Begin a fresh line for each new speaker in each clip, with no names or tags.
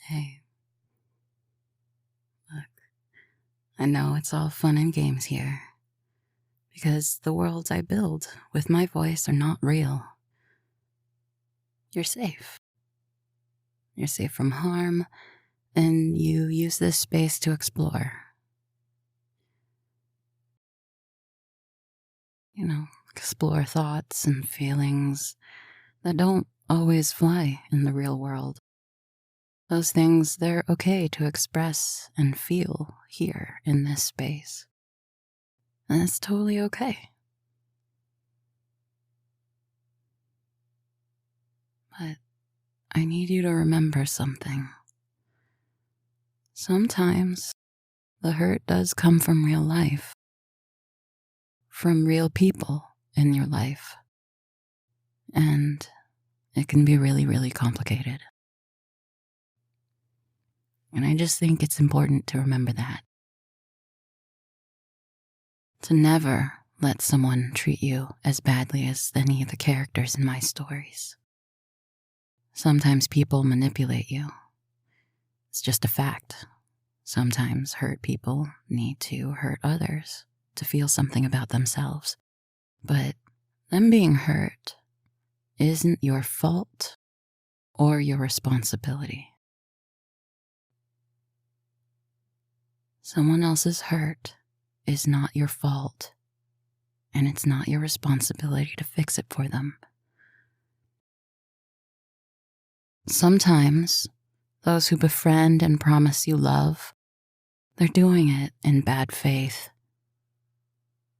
Hey, look, I know it's all fun and games here, because the worlds I build with my voice are not real. You're safe. You're safe from harm, and you use this space to explore. Explore thoughts and feelings that don't always fly in the real world. Those things, they're okay to express and feel here in this space. And it's totally okay. But I need you to remember something. Sometimes the hurt does come from real life, from real people in your life, and it can be really, really complicated. And I just think it's important to remember that. To never let someone treat you as badly as any of the characters in my stories. Sometimes people manipulate you. It's just a fact. Sometimes hurt people need to hurt others to feel something about themselves. But them being hurt isn't your fault or your responsibility. Someone else's hurt is not your fault, and it's not your responsibility to fix it for them. Sometimes those who befriend and promise you love, they're doing it in bad faith.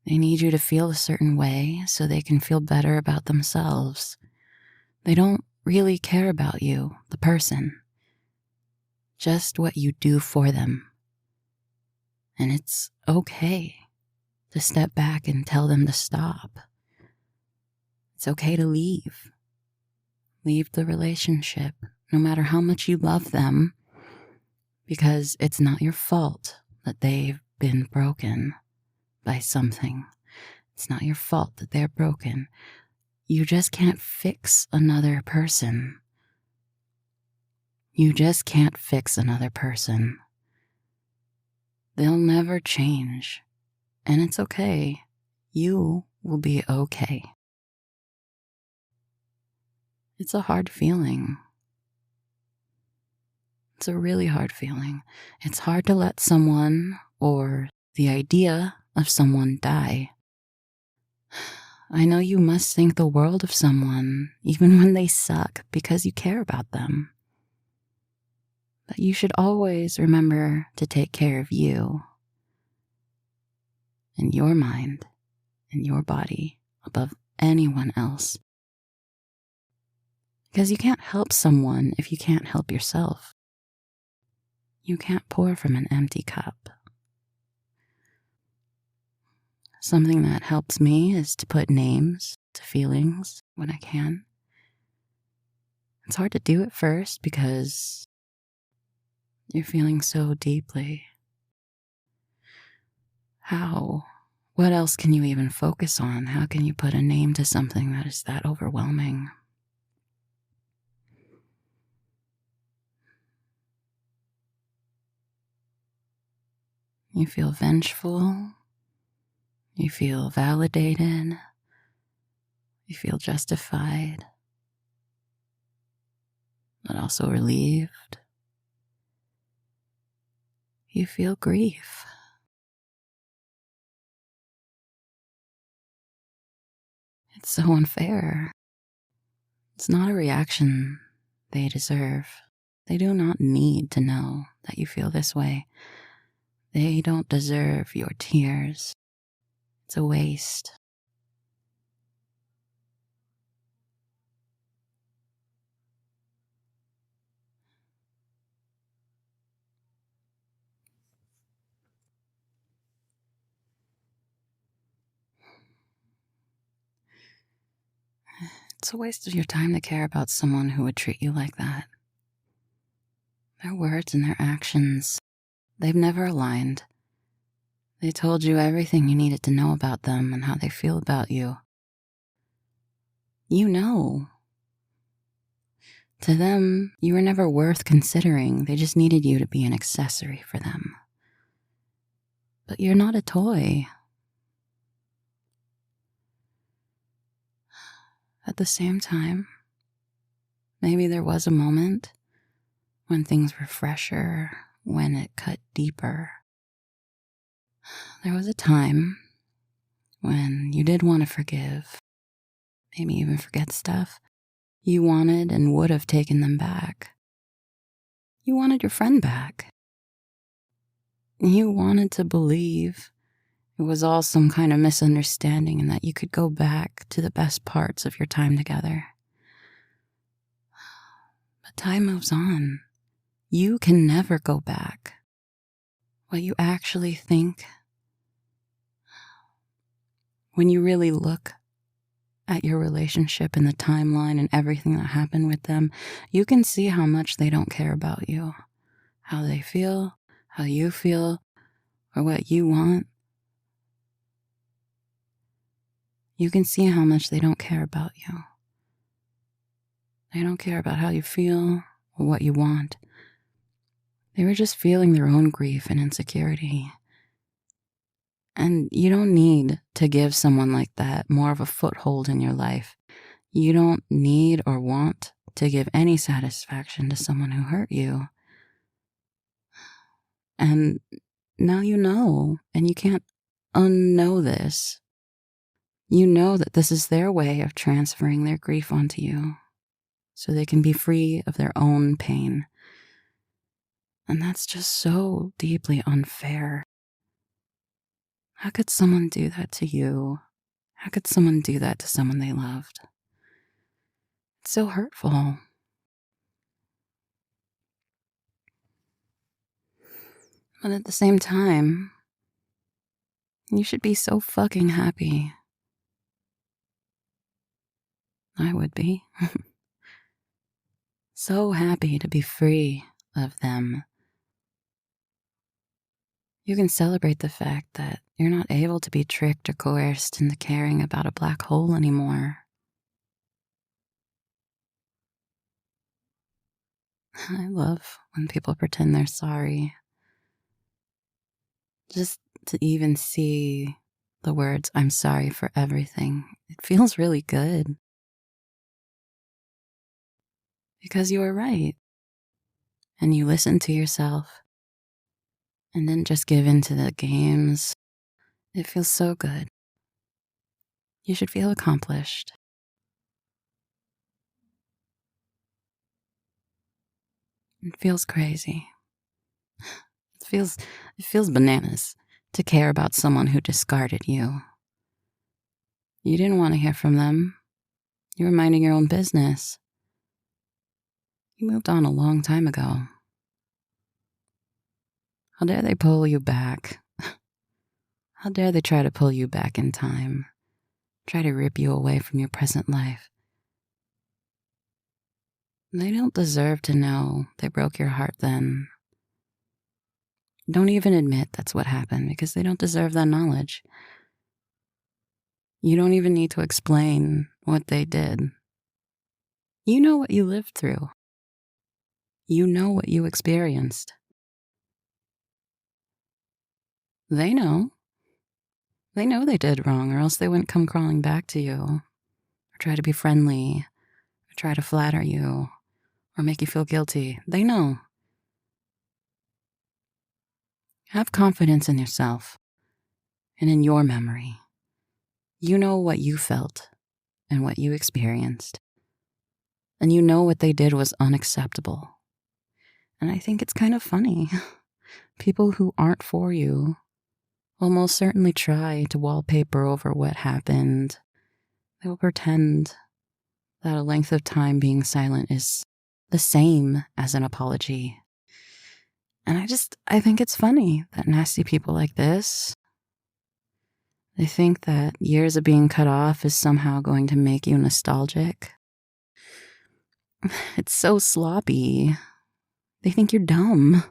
They need you to feel a certain way so they can feel better about themselves. They don't really care about you, the person, just what you do for them. And it's okay to step back and tell them to stop. It's okay to leave. Leave the relationship, no matter how much you love them, because it's not your fault that they've been broken by something. It's not your fault that they're broken. You just can't fix another person. You just can't fix another person. They'll never change, and it's okay. You will be okay. It's a hard feeling. It's a really hard feeling. It's hard to let someone or the idea of someone die. I know you must think the world of someone, even when they suck, because you care about them. But you should always remember to take care of you and your mind and your body above anyone else. Because you can't help someone if you can't help yourself. You can't pour from an empty cup. Something that helps me is to put names to feelings when I can. It's hard to do at first because you're feeling so deeply. How? What else can you even focus on? How can you put a name to something that is that overwhelming? You feel vengeful. You feel validated. You feel justified, but also relieved. You feel grief. It's so unfair. It's not a reaction they deserve. They do not need to know that you feel this way. They don't deserve your tears. It's a waste. It's a waste of your time to care about someone who would treat you like that. Their words and their actions, they've never aligned. They told you everything you needed to know about them and how they feel about you. You know. To them, you were never worth considering. They just needed you to be an accessory for them. But you're not a toy. At the same time, maybe there was a moment when things were fresher, when it cut deeper. There was a time when you did want to forgive, maybe even forget stuff. You wanted and would have taken them back. You wanted your friend back. You wanted to believe it was all some kind of misunderstanding and that you could go back to the best parts of your time together. But time moves on. You can never go back. What you actually think, when you really look at your relationship and the timeline and everything that happened with them, you can see how much they don't care about you, how they feel, how you feel, or what you want. You can see how much they don't care about you. They don't care about how you feel or what you want. They were just feeling their own grief and insecurity. And you don't need to give someone like that more of a foothold in your life. You don't need or want to give any satisfaction to someone who hurt you. And now you know, and you can't unknow this. You know that this is their way of transferring their grief onto you so they can be free of their own pain. And that's just so deeply unfair. How could someone do that to you? How could someone do that to someone they loved? It's so hurtful. But at the same time, you should be so fucking happy. I would be. So happy to be free of them. You can celebrate the fact that you're not able to be tricked or coerced into caring about a black hole anymore. I love when people pretend they're sorry. Just to even see the words, "I'm sorry for everything," it feels really good. Because you were right. And you listened to yourself and didn't just give in to the games. It feels so good. You should feel accomplished. It feels crazy. It feels bananas to care about someone who discarded you. You didn't want to hear from them. You were minding your own business. You moved on a long time ago. How dare they pull you back? How dare they try to pull you back in time? Try to rip you away from your present life. They don't deserve to know they broke your heart then. Don't even admit that's what happened because they don't deserve that knowledge. You don't even need to explain what they did. You know what you lived through. You know what you experienced. They know. They know they did wrong, or else they wouldn't come crawling back to you, or try to be friendly, or try to flatter you, or make you feel guilty. They know. Have confidence in yourself and in your memory. You know what you felt and what you experienced. And you know what they did was unacceptable. And I think it's kind of funny. People who aren't for you will most certainly try to wallpaper over what happened. They will pretend that a length of time being silent is the same as an apology. And I think it's funny that nasty people like this, they think that years of being cut off is somehow going to make you nostalgic. It's so sloppy. They think you're dumb.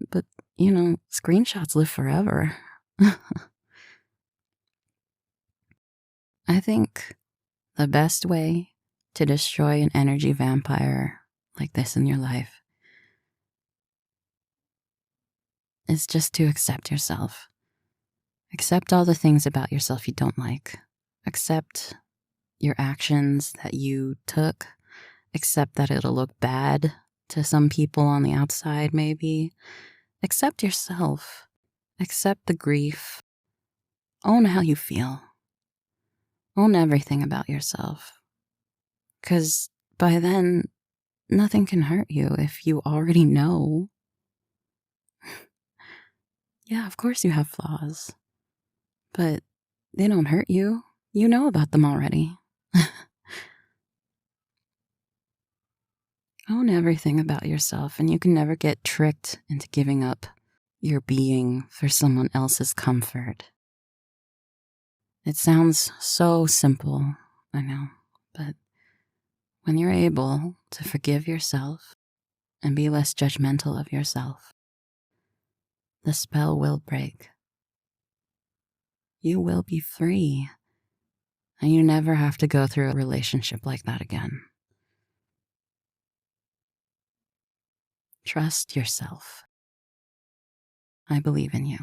But, screenshots live forever. I think the best way to destroy an energy vampire like this in your life is just to accept yourself. Accept all the things about yourself you don't like. Accept your actions that you took. Accept that it'll look bad to some people on the outside, maybe. Accept yourself. Accept the grief. Own how you feel. Own everything about yourself. 'Cause by then, nothing can hurt you if you already know. Yeah, of course you have flaws, but they don't hurt you. You know about them already. Own everything about yourself, and you can never get tricked into giving up your being for someone else's comfort. It sounds so simple, I know, but when you're able to forgive yourself and be less judgmental of yourself, the spell will break. You will be free, and you never have to go through a relationship like that again. Trust yourself. I believe in you.